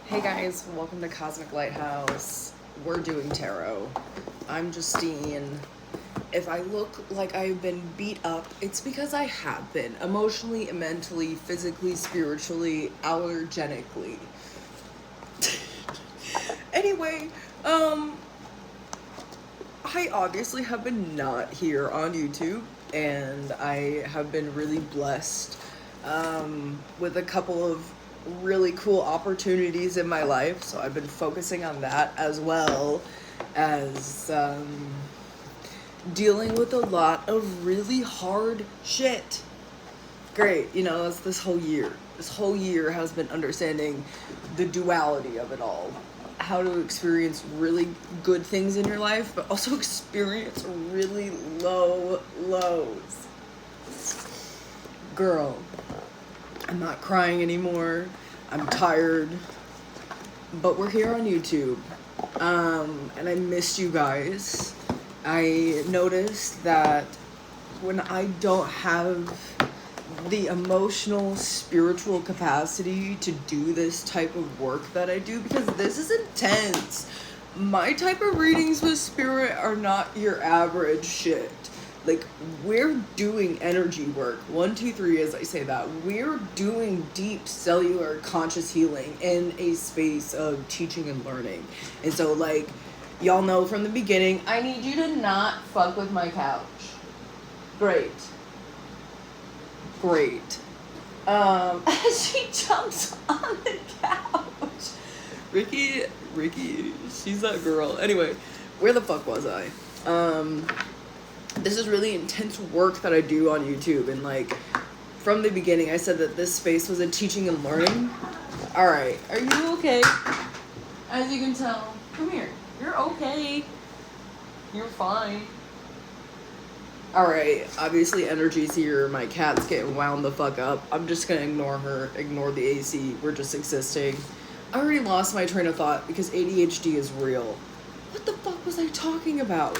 Hey guys, welcome to Cosmic Lighthouse. We're doing tarot. I'm Justine. If I look like I've been beat up, it's because I have been. Emotionally, mentally, physically, spiritually, allergenically. Anyway, I obviously have been not here on YouTube, and I have been really blessed with a couple of really cool opportunities in my life, so I've been focusing on that as well as dealing with a lot of really hard shit. Great, that's this whole year. This whole year has been understanding the duality of it all. How to experience really good things in your life, but also experience really low lows. Girl, I'm not crying anymore. I'm tired. But we're here on YouTube. And I missed you guys. I noticed that when I don't have the emotional, spiritual capacity to do this type of work that I do, because this is intense. My type of readings with spirit are not your average shit. Like, we're doing energy work. 1, 2, 3, as I say that. We're doing deep cellular conscious healing in a space of teaching and learning. And so, like, y'all know from the beginning, I need you to not fuck with my couch. Great. She jumps on the couch. Ricky, she's that girl. Anyway, where the fuck was I? This is really intense work that I do on YouTube, and like from the beginning I said that this space was a teaching and learning. Alright, are you okay? As you can tell, come here. You're okay. You're fine. Alright, obviously energy's here. My cat's getting wound the fuck up. I'm just gonna ignore her, ignore the AC. We're just existing. I already lost my train of thought because ADHD is real. What the fuck was I talking about?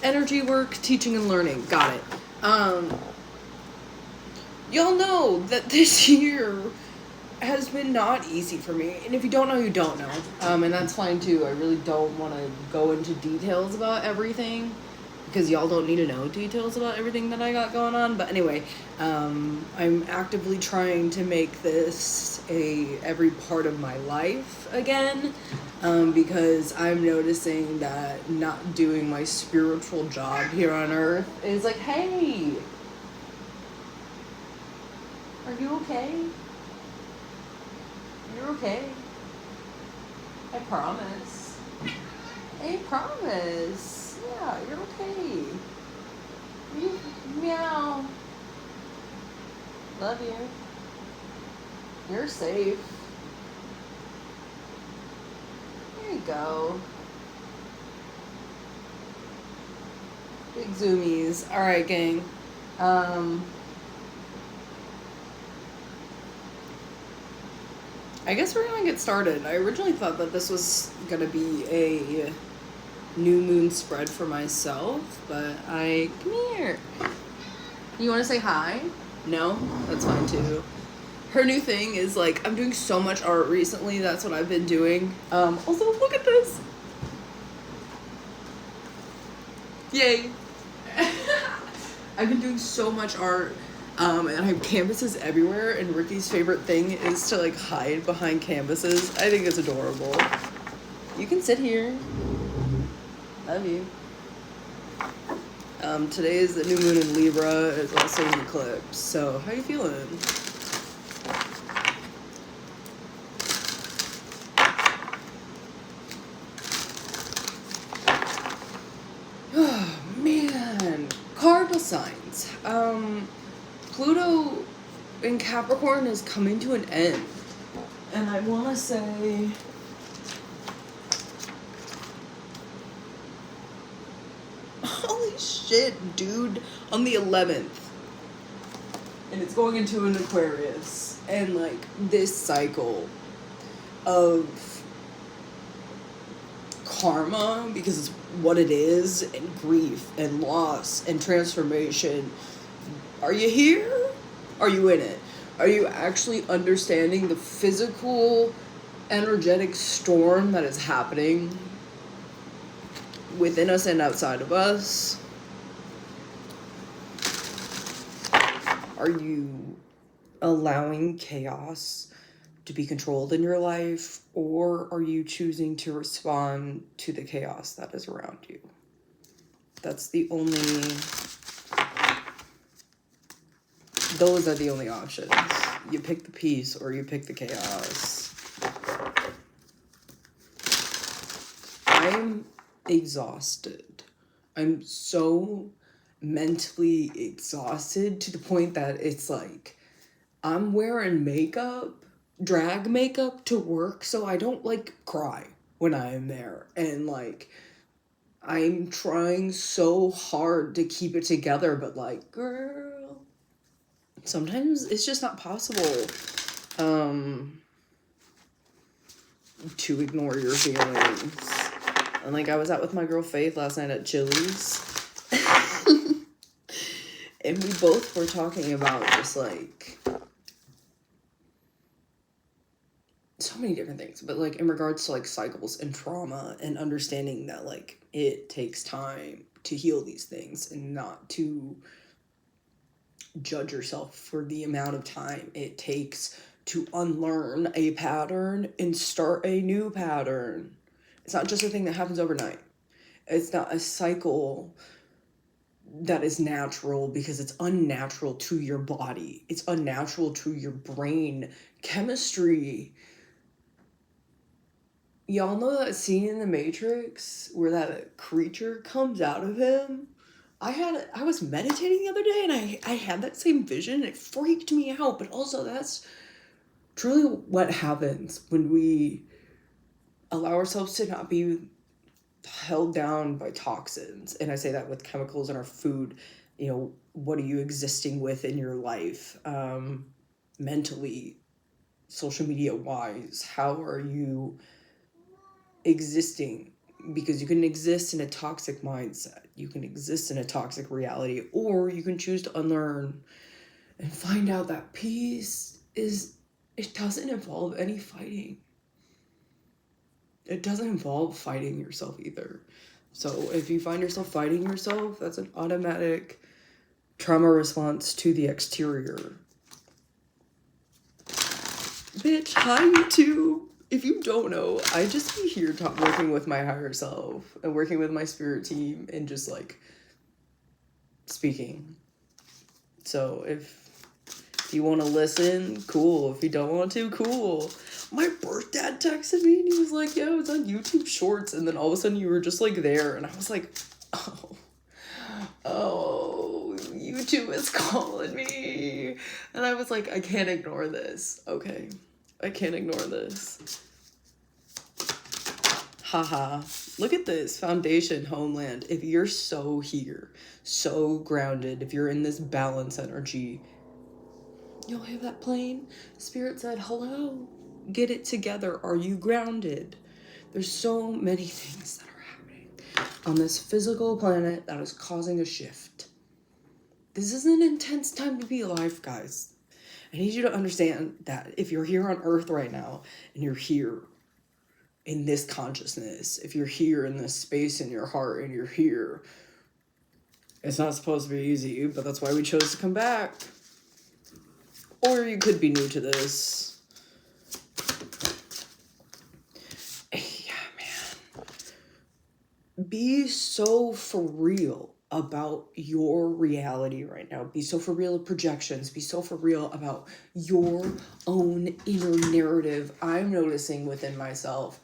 Energy work, teaching and learning. Got it. Y'all know that this year has been not easy for me. And if you don't know, you don't know. And that's fine too. I really don't want to go into details about everything, because y'all don't need to know details about everything that I got going on. But anyway, I'm actively trying to make this every part of my life again, because I'm noticing that not doing my spiritual job here on earth is like, hey, are you okay? You're okay. I promise. I promise. Yeah, you're okay. Meow. Love you. You're safe. There you go. Big zoomies. Alright, gang. I guess we're gonna get started. I originally thought that this was gonna be a new moon spread for myself, but come here. You wanna say hi? No? That's fine too. Her new thing is, like, I'm doing so much art recently. That's what I've been doing. Also, look at this. Yay. I've been doing so much art. And I have canvases everywhere, and Ricky's favorite thing is to, like, hide behind canvases. I think it's adorable. You can sit here. Love you. Today is the new moon in Libra. It's also an eclipse. So, how you feeling? Oh, man. Cardinal signs. Pluto in Capricorn is coming to an end. And I want to say, holy shit, dude, on the 11th. And it's going into an Aquarius. And, like, this cycle of karma, because it's what it is, and grief, and loss, and transformation. Are you here? Are you in it? Are you actually understanding the physical, energetic storm that is happening within us and outside of us? Are you allowing chaos to be controlled in your life, or are you choosing to respond to the chaos that is around you? Those are the only options. You pick the peace or you pick the chaos. I'm exhausted. I'm so mentally exhausted to the point that it's like I'm wearing makeup, drag makeup to work so I don't like cry when I am there. And like I'm trying so hard to keep it together, but like, girl, sometimes it's just not possible to ignore your feelings. And like I was out with my girl Faith last night at Chili's. And we both were talking about just like so many different things, but like in regards to like cycles and trauma and understanding that like it takes time to heal these things and not to judge yourself for the amount of time it takes to unlearn a pattern and start a new pattern. It's not just a thing that happens overnight. It's not a cycle that is natural because it's unnatural to your body. It's unnatural to your brain chemistry. Y'all know that scene in The Matrix where that creature comes out of him? I was meditating the other day and I had that same vision. It freaked me out, but also that's truly what happens when we allow ourselves to not be held down by toxins. And I say that with chemicals in our food. You know, what are you existing with in your life? Mentally, social media wise, how are you existing? Because you can exist in a toxic mindset, you can exist in a toxic reality, or you can choose to unlearn and find out that peace it doesn't involve any fighting. It doesn't involve fighting yourself either. So if you find yourself fighting yourself, that's an automatic trauma response to the exterior. Bitch, hi YouTube. If you don't know, I just be here working with my higher self and working with my spirit team and just like speaking. So if you want to listen, cool. If you don't want to, cool. My birth dad texted me and he was like, yeah, it's on YouTube Shorts. And then all of a sudden you were just like there. And I was like, oh, YouTube is calling me. And I was like, I can't ignore this. Okay. I can't ignore this. Haha. Look at this. Foundation, homeland. If you're so here, so grounded, if you're in this balance energy, you'll have that plane. Spirit said, hello. Get it together. Are you grounded? There's so many things that are happening on this physical planet that is causing a shift. This is an intense time to be alive, guys. I need you to understand that if you're here on Earth right now and you're here in this consciousness, if you're here in this space in your heart and you're here, it's not supposed to be easy, but that's why we chose to come back. Or you could be new to this. Yeah, man. Be so for real about your reality right now. Be so for real of projections. Be so for real about your own inner narrative. I'm noticing within myself,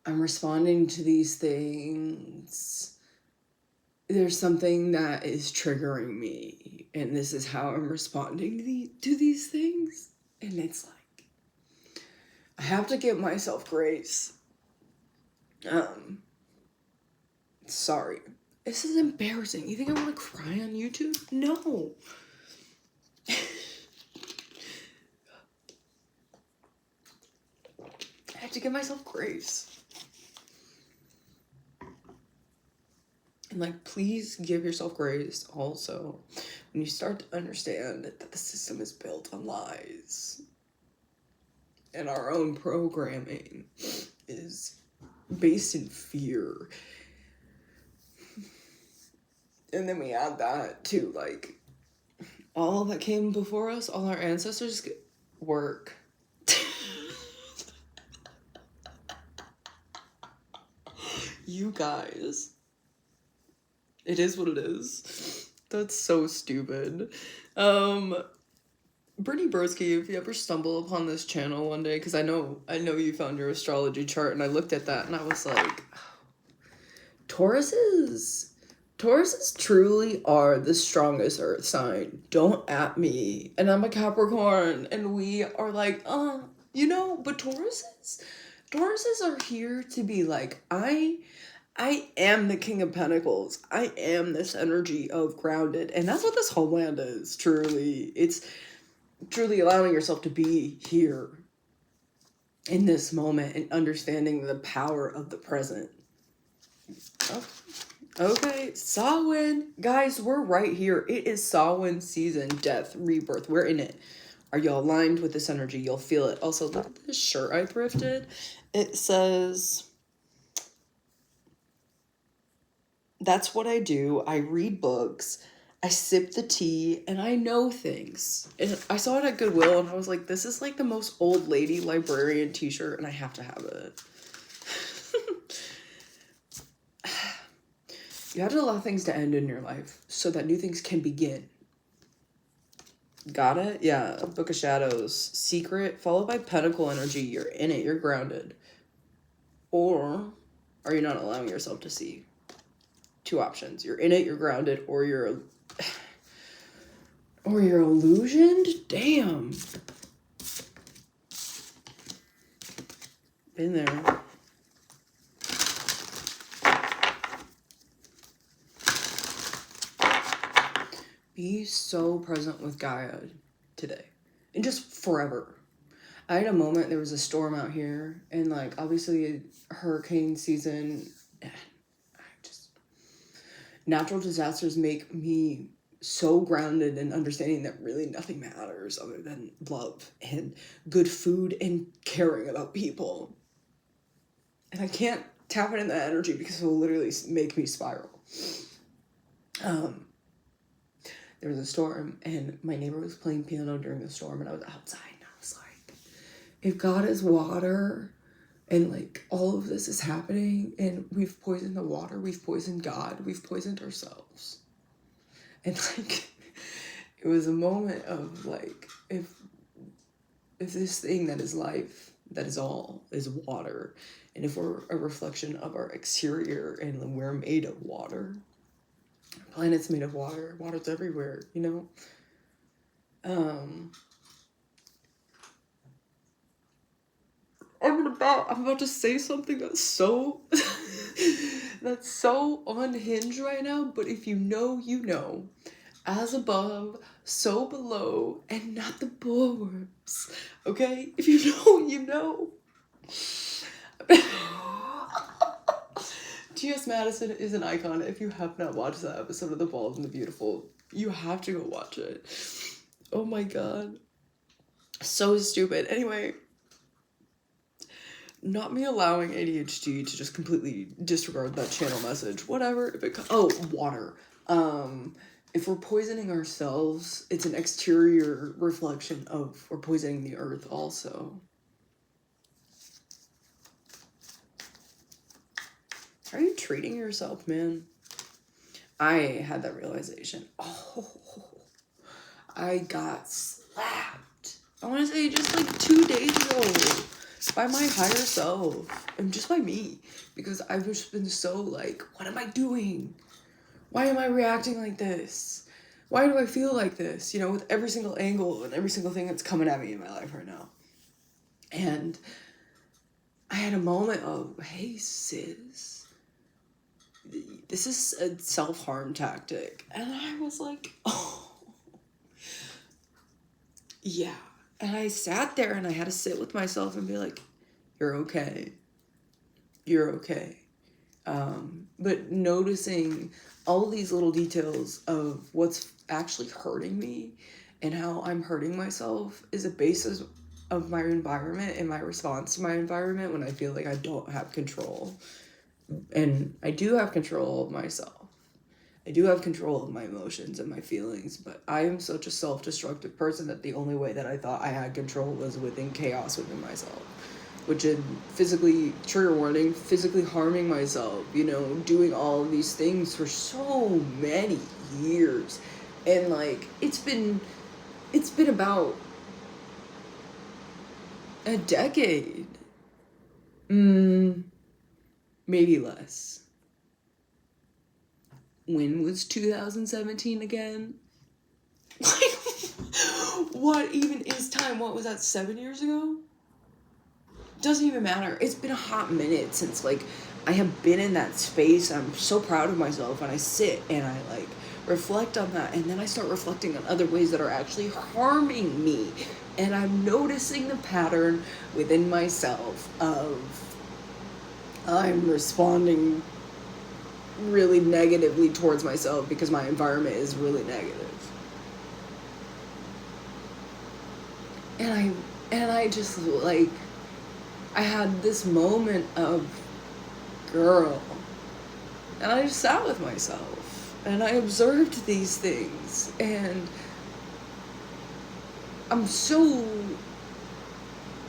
I'm responding to these things. There's something that is triggering me, and this is how I'm responding to these things. And it's like, I have to give myself grace. Sorry. This is embarrassing. You think I want to cry on YouTube? No. I have to give myself grace. And like, please give yourself grace also. when you start to understand that the system is built on lies, and our own programming is based in fear, and then we add that to, like, all that came before us, all our ancestors work. You guys. It is what it is. That's so stupid. Brittany Broski, if you ever stumble upon this channel one day, because I know you found your astrology chart, and I looked at that and I was like, Tauruses truly are the strongest earth sign. Don't at me. And I'm a Capricorn, and we are like, you know, but Tauruses are here to be like, I am the King of Pentacles. I am this energy of grounded. And that's what this homeland is, truly. It's truly allowing yourself to be here in this moment and understanding the power of the present. Oh, okay, Samhain. Guys, we're right here. It is Samhain season, death, rebirth. We're in it. Are y'all aligned with this energy? You'll feel it. Also, look at this shirt I thrifted. It says... That's what I do. I read books, I sip the tea, and I know things. And I saw it at Goodwill, and I was like, this is like the most old lady librarian t-shirt, and I have to have it. You have to allow things to end in your life so that new things can begin. Got it? Yeah, Book of Shadows. Secret, followed by Pentacle energy. You're in it. You're grounded. Or are you not allowing yourself to see? Two options. You're in it, you're grounded, or you're illusioned? Damn. Been there. Be so present with Gaia today. And just forever. I had a moment, there was a storm out here, and like obviously hurricane season, natural disasters make me so grounded in understanding that really nothing matters other than love and good food and caring about people. And I can't tap it in that energy because it will literally make me spiral. There was a storm, and my neighbor was playing piano during the storm, and I was outside, and I was like, if God is water, and like all of this is happening, and we've poisoned the water, we've poisoned God, we've poisoned ourselves. And like, it was a moment of like, if this thing that is life, that is all, is water, and if we're a reflection of our exterior and we're made of water, our planet's made of water, water's everywhere, you know? I'm about to say something that's so that's so unhinged right now, but if you know, you know. As above, so below, and not the bullworms. Okay? If you know, you know. T.S. Madison is an icon. If you have not watched that episode of The Bold and the Beautiful, you have to go watch it. Oh my god. So stupid. Anyway, not me allowing ADHD to just completely disregard that channel message. Whatever. If it water. If we're poisoning ourselves, it's an exterior reflection of we're poisoning the earth also. How are you treating yourself, man? I had that realization. Oh, I got slapped. I want to say just like 2 days ago by my higher self and just by me, because I've just been so like, what am I doing? Why am I reacting like this? Why do I feel like this? You know, with every single angle and every single thing that's coming at me in my life right now. And I had a moment of, hey, sis, this is a self-harm tactic. And I was like, oh, yeah. And I sat there and I had to sit with myself and be like, you're okay. You're okay. But noticing all of these little details of what's actually hurting me and how I'm hurting myself is a basis of my environment and my response to my environment when I feel like I don't have control. And I do have control of myself. I do have control of my emotions and my feelings, but I am such a self-destructive person that the only way that I thought I had control was within chaos within myself. Which in physically, trigger warning, physically harming myself, you know, doing all of these things for so many years. And like, it's been about a decade. Maybe less. When was 2017 again? Like, what even is time? What was that, 7 years ago? Doesn't even matter. It's been a hot minute since, like, I have been in that space. I'm so proud of myself, and I sit and I, like, reflect on that, and then I start reflecting on other ways that are actually harming me. And I'm noticing the pattern within myself of I'm responding really negatively towards myself because my environment is really negative. And I just, like, I had this moment of, girl, and I just sat with myself and I observed these things, and I'm so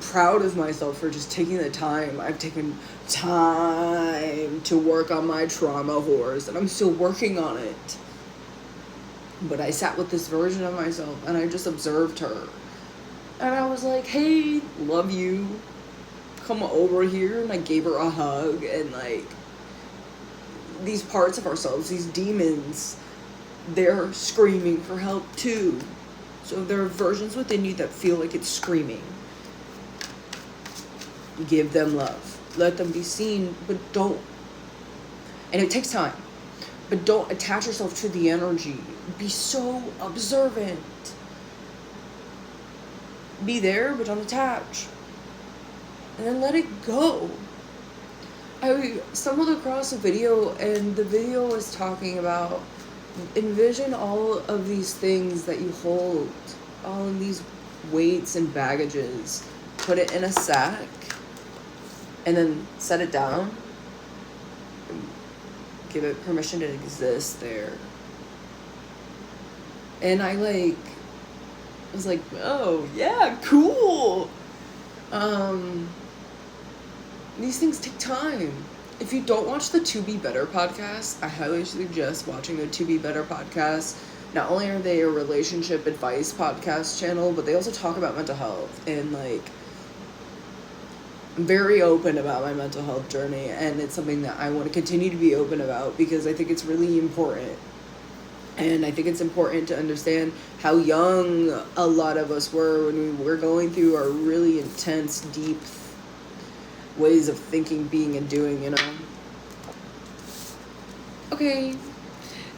proud of myself for just taking the time. I've taken time to work on my trauma horse, and I'm still working on it. But I sat with this version of myself and I just observed her. And I was like, hey, love you. Come over here. And I gave her a hug. And like, these parts of ourselves, these demons, they're screaming for help too. So there are versions within you that feel like it's screaming. Give them love. Let them be seen, but don't. And it takes time. But don't attach yourself to the energy. Be so observant. Be there, but don't attach. And then let it go. I stumbled across a video, and the video was talking about envision all of these things that you hold, all of these weights and baggages, put it in a sack, and then set it down, and give it permission to exist there. And I was like, oh yeah, cool. These things take time. If you don't watch the To Be Better podcast, I highly suggest watching the To Be Better podcast. Not only are they a relationship advice podcast channel, but they also talk about mental health. And like, I'm very open about my mental health journey, and it's something that I want to continue to be open about because I think it's really important. And I think it's important to understand how young a lot of us were when we were going through our really intense, deep ways of thinking, being, and doing, you know? Okay,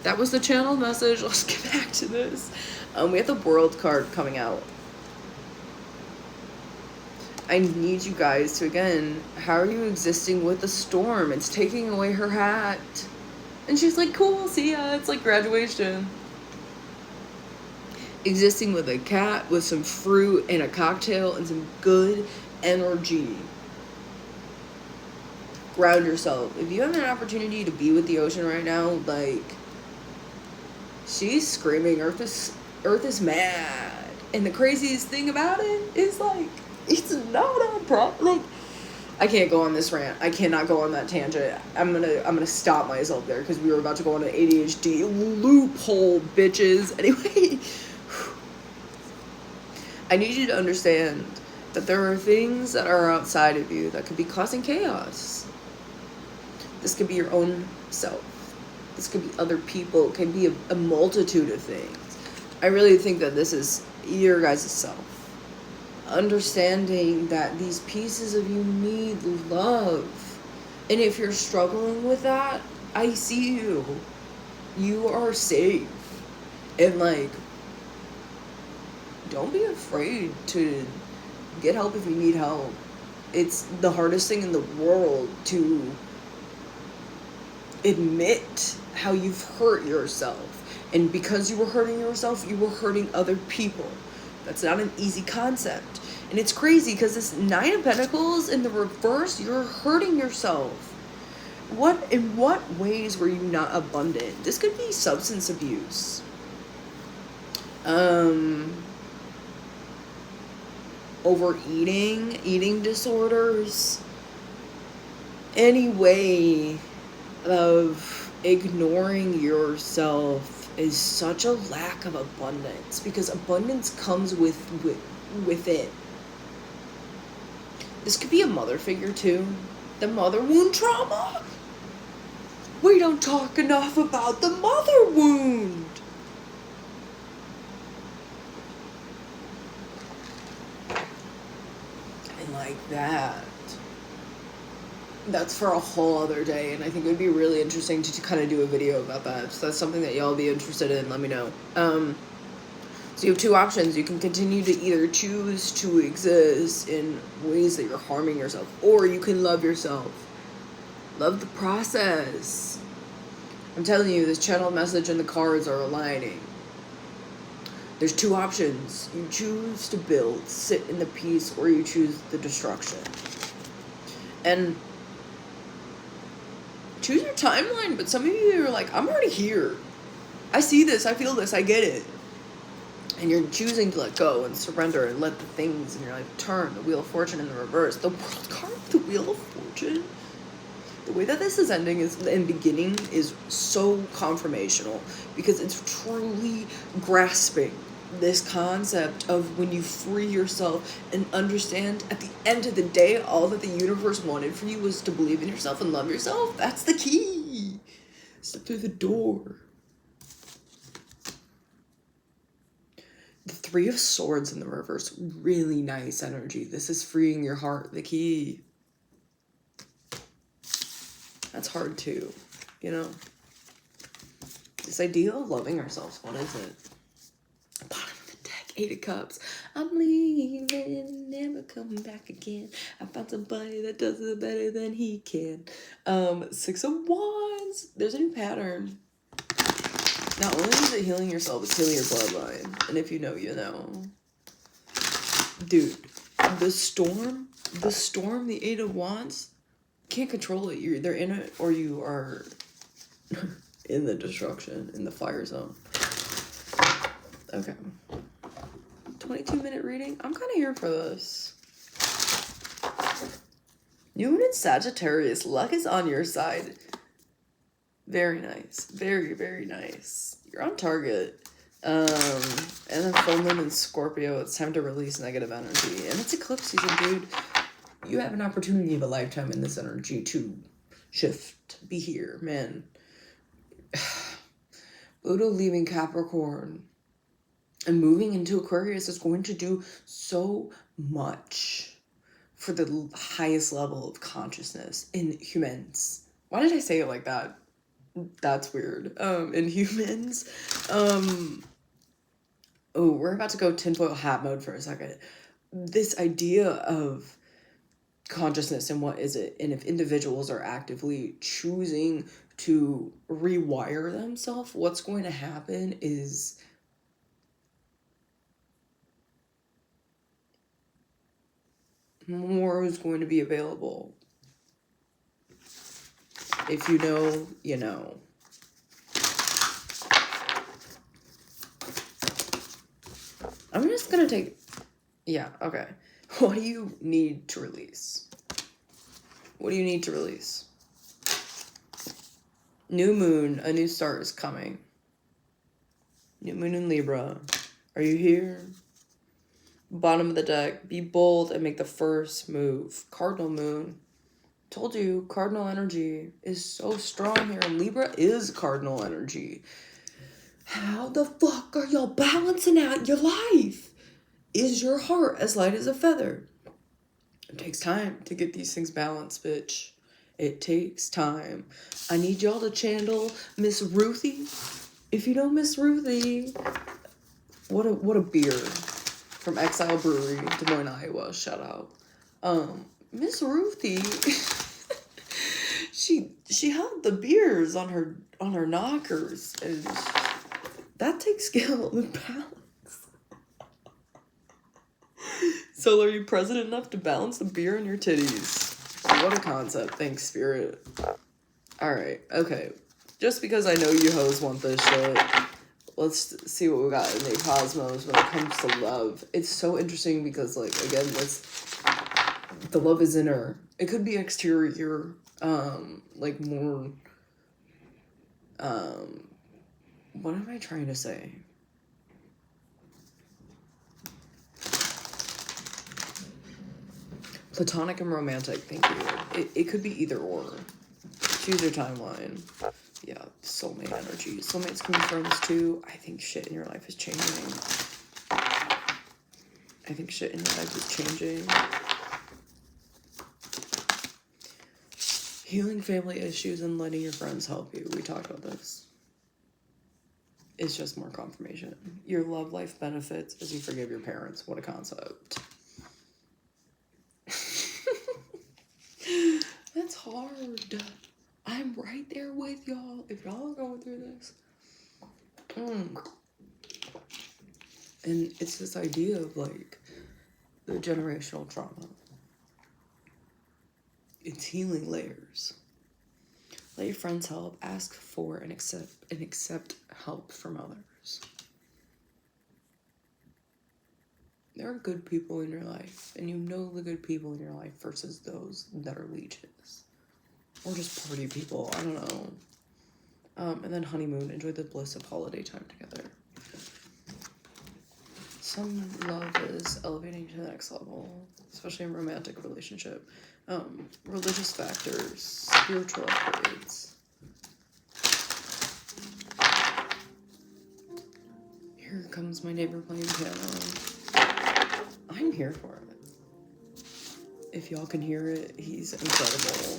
that was the channel message. Let's get back to this. We have the World card coming out. I need you guys to, again, how are you existing with the storm? It's taking away her hat. And she's like, cool, see ya. It's like graduation. Existing with a cat, with some fruit and a cocktail and some good energy. Ground yourself. If you have an opportunity to be with the ocean right now, like, she's screaming. Earth is mad. And the craziest thing about it is, like, it's not a problem. Like, I can't go on this rant. I cannot go on that tangent. I'm gonna stop myself there because we were about to go on an ADHD loophole, bitches. Anyway, I need you to understand that there are things that are outside of you that could be causing chaos. This could be your own self. This could be other people. It can be a multitude of things. I really think that this is your guys' self. Understanding that these pieces of you need love. And if you're struggling with that, I see you. You are safe. And like, don't be afraid to get help if you need help. It's the hardest thing in the world to admit how you've hurt yourself. And because you were hurting yourself, you were hurting other people. That's not an easy concept. And it's crazy because this Nine of Pentacles in the reverse, you're hurting yourself. In what ways were you not abundant? This could be substance abuse. Overeating, eating disorders. Any way of ignoring yourself is such a lack of abundance, because abundance comes within. This could be a mother figure too. The mother wound trauma. We don't talk enough about the mother wound. And like that. That's for a whole other day, and I think it would be really interesting to kind of do a video about that. So that's something that y'all be interested in. Let me know. So you have two options. You can continue to either choose to exist in ways that you're harming yourself, or you can love yourself. Love the process. I'm telling you, this channel message and the cards are aligning. There's two options. You choose to build, sit in the peace, or you choose the destruction. And choose your timeline, but some of you are like, I'm already here. I see this, I feel this, I get it. And you're choosing to let go and surrender and let the things in your life turn. The Wheel of Fortune in the reverse. The World card, the Wheel of Fortune. The way that this is ending and beginning is so confirmational, because it's truly grasping this concept of when you free yourself and understand at the end of the day, all that the universe wanted for you was to believe in yourself and love yourself. That's the key. Step through the door. The Three of Swords in the reverse, really nice energy. This is freeing your heart, the key. That's hard too, you know? This idea of loving ourselves, what is it? Bottom of the deck, Eight of Cups. I'm leaving, never coming back again. I found somebody that does it better than he can. Six of Wands. There's a new pattern. Not only is it healing yourself, it's healing your bloodline. And if you know, you know. Dude, the storm, the Eight of Wands, can't control it. You're either in it or you are in the destruction, in the fire zone. Okay. 22-minute reading. I'm kind of here for this. New Moon in Sagittarius. Luck is on your side. Very nice. Very, very nice. You're on target. And then full moon in Scorpio. It's time to release negative energy. And it's eclipse season, dude. You have an opportunity of a lifetime in this energy to shift. Be here, man. Pluto leaving Capricorn and moving into Aquarius is going to do so much for the highest level of consciousness in humans. Why did I say it like that? That's weird. In humans. Oh, we're about to go tinfoil hat mode for a second. This idea of consciousness and what is it, and if individuals are actively choosing to rewire themselves, what's going to happen is more is going to be available. If you know, you know. I'm just gonna take, yeah, okay. What do you need to release? What do you need to release? New moon, a new start is coming. New moon in Libra. Are you here? Bottom of the deck, be bold and make the first move. Cardinal moon. Told you, cardinal energy is so strong here. And Libra is cardinal energy. How the fuck are y'all balancing out your life? Is your heart as light as a feather? It takes time to get these things balanced, bitch. It takes time. I need y'all to channel Miss Ruthie. If you know Miss Ruthie, what a beer. From Exile Brewery, Des Moines, Iowa. Shout out. Miss Ruthie. she held the beers on her knockers, and that takes skill and balance. So are you present enough to balance the beer in your titties? What a concept. Thanks, Spirit. Alright, okay. Just because I know you hoes want this shit, let's see what we got in the cosmos when it comes to love. It's so interesting because, like, again, the love is inner. It could be exterior, like more, what am I trying to say? Platonic and romantic, thank you. It could be either or. Choose your timeline. Yeah, soulmate energy. Soulmates can be friends too. I think shit in your life is changing. I think shit in your life is changing. Healing family issues and letting your friends help you. We talked about this. It's just more confirmation. Your love life benefits as you forgive your parents. What a concept. That's hard. I'm right there with y'all. If y'all are going through this. And it's this idea of, like, the generational trauma. It's healing layers. Let your friends help. Ask for and accept help from others. There are good people in your life, and you know the good people in your life versus those that are leeches. Or just party people, I don't know. And then honeymoon, enjoy the bliss of holiday time together. Some love is elevating to the next level, especially in romantic relationship. Religious factors, spiritual upgrades. Here comes my neighbor playing piano. I'm here for it. If y'all can hear it, he's incredible.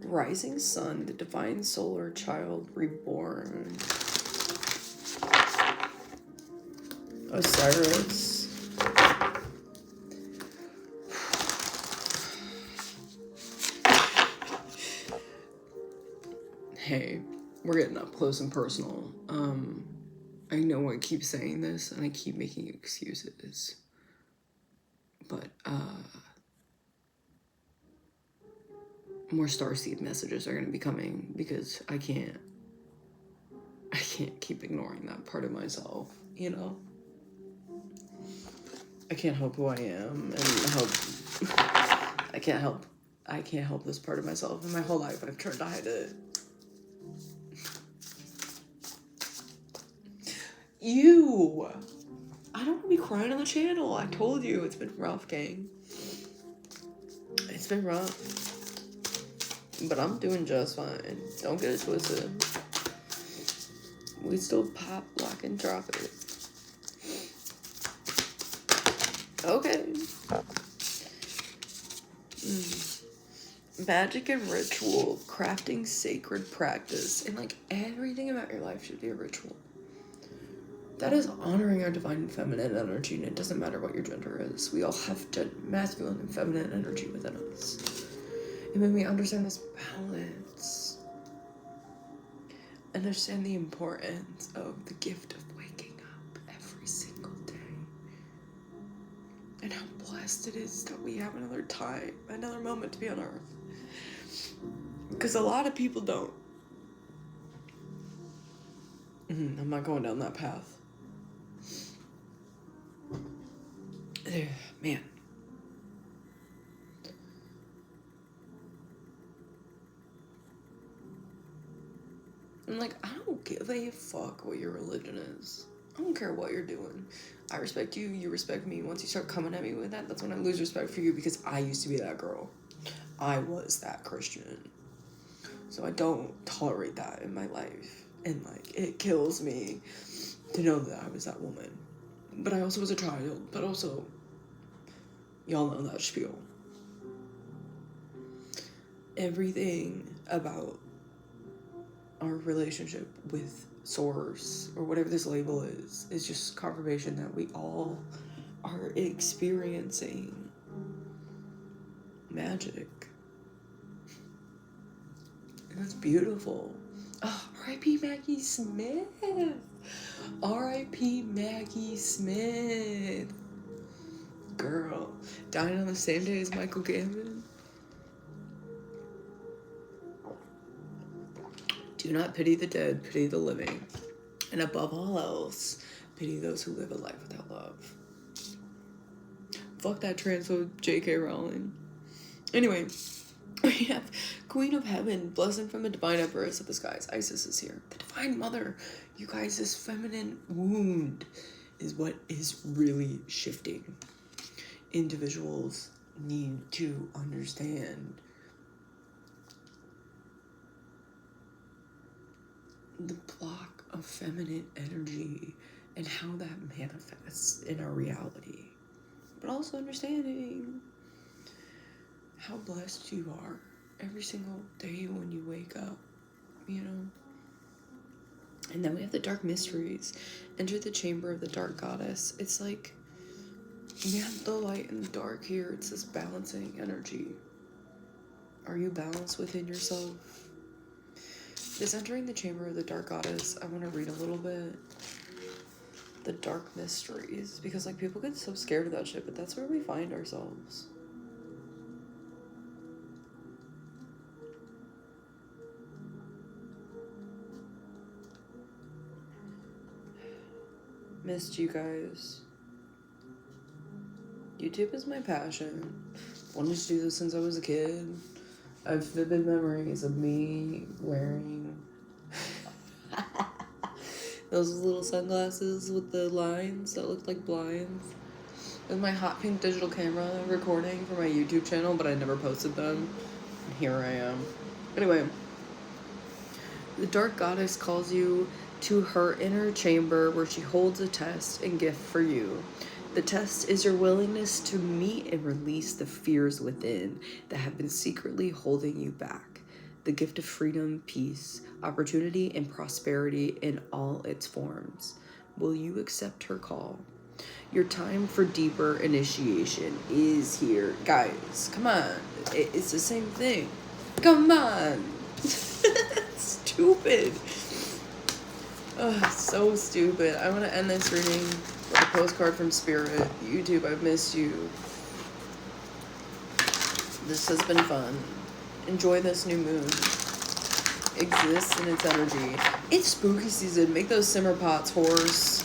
Rising sun, the divine solar child reborn. Osiris. Hey, we're getting up close and personal. I know I keep saying this and I keep making excuses, but more starseed messages are going to be coming because I can't keep ignoring that part of myself, you know? I can't help who I am and I can't help this part of myself. In my whole life I've tried to hide it. I don't want to be crying on the channel. I told you it's been rough, gang. It's been rough. But I'm doing just fine. Don't get it twisted. We still pop, lock, and drop it. Okay. Magic and ritual. Crafting sacred practice. And, like, everything about your life should be a ritual. That is honoring our divine and feminine energy, and it doesn't matter what your gender is. We all have masculine and feminine energy within us. And when we understand this balance, understand the importance of the gift of waking up every single day, and how blessed it is that we have another time, another moment to be on Earth. Because a lot of people don't. I'm not going down that path. Man. I'm like, I don't give a fuck what your religion is. I don't care what you're doing. I respect you, you respect me. Once you start coming at me with that, that's when I lose respect for you, because I used to be that girl. I was that Christian. So I don't tolerate that in my life. And, like, it kills me to know that I was that woman. But I also was a child. But also, y'all know that spiel. Everything about our relationship with source or whatever this label is just confirmation that we all are experiencing magic. And it's beautiful. Oh, R.I.P. Maggie Smith. R.I.P. Maggie Smith. Girl, dying on the same day as Michael Gambon. Do not pity the dead, pity the living. And above all else, pity those who live a life without love. Fuck that transphobe J.K. Rowling. Anyway, we have Queen of Heaven, blessing from the divine empress of the skies. Isis is here. The divine mother. You guys, this feminine wound is what is really shifting. Individuals need to understand the block of feminine energy and how that manifests in our reality, but also understanding how blessed you are every single day when you wake up, you know. And then we have the dark mysteries. Enter the chamber of the dark goddess. It's like we have the light and the dark here. It's this balancing energy. Are you balanced within yourself? This entering the chamber of the dark goddess, I want to read a little bit. The dark mysteries. Because, like, people get so scared of that shit, but that's where we find ourselves. Missed you guys. YouTube is my passion. Wanted to do this since I was a kid. I have vivid memories of me wearing those little sunglasses with the lines that looked like blinds. With my hot pink digital camera recording for my YouTube channel, but I never posted them. And here I am. Anyway, the dark goddess calls you to her inner chamber where she holds a test and gift for you. The test is your willingness to meet and release the fears within that have been secretly holding you back. The gift of freedom, peace, opportunity, and prosperity in all its forms. Will you accept her call? Your time for deeper initiation is here. Guys, come on. It's the same thing. Come on. Stupid. Oh, so stupid. I want to end this reading with a postcard from Spirit. YouTube, I've missed you. This has been fun. Enjoy this new moon. Exist in its energy. It's spooky season. Make those simmer pots, horse.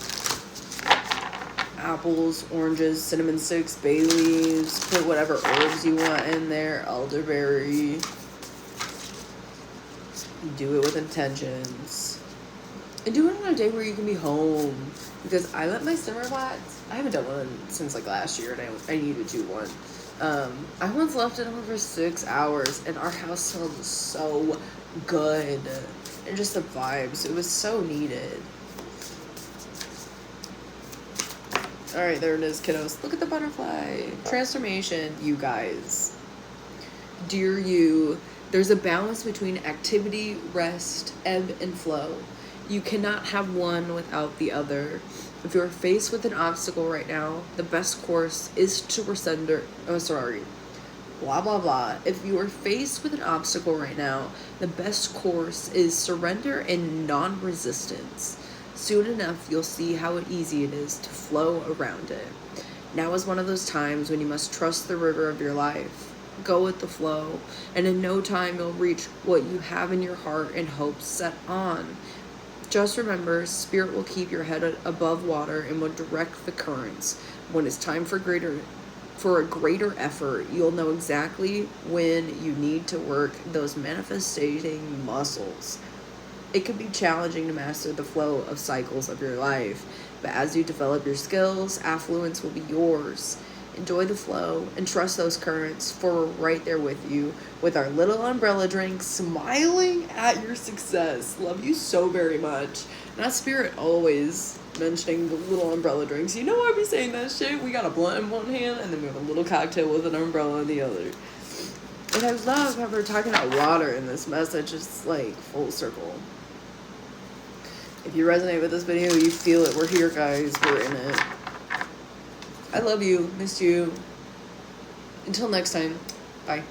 Apples, oranges, cinnamon sticks, bay leaves. Put whatever herbs you want in there. Elderberry. Do it with intentions. And do it on a day where you can be home. Because I let my simmer pots, I haven't done one since like last year, and I need to do one. I once left it on for 6 hours, and our house smelled so good. And just the vibes, it was so needed. Alright, there it is, kiddos. Look at the butterfly. Transformation, you guys. Dear you, there's a balance between activity, rest, ebb, and flow. You cannot have one without the other. If you're faced with an obstacle right now, the best course is to surrender. Oh, sorry. Blah, blah, blah. If you are faced with an obstacle right now, the best course is surrender and non-resistance. Soon enough, you'll see how easy it is to flow around it. Now is one of those times when you must trust the river of your life. Go with the flow, and in no time you'll reach what you have in your heart and hopes set on. Just remember, Spirit will keep your head above water and will direct the currents. When it's time for a greater effort, you'll know exactly when you need to work those manifesting muscles. It can be challenging to master the flow of cycles of your life, but as you develop your skills, affluence will be yours. Enjoy the flow and trust those currents, for we're right there with you with our little umbrella drink, smiling at your success. Love you so very much. Not Spirit always mentioning the little umbrella drinks. You know why we saying that shit? We got a blunt in one hand and then we have a little cocktail with an umbrella in the other. And I love how we're talking about water in this message. It's like full circle. If you resonate with this video, you feel it. We're here, guys. We're in it. I love you. Missed you. Until next time. Bye.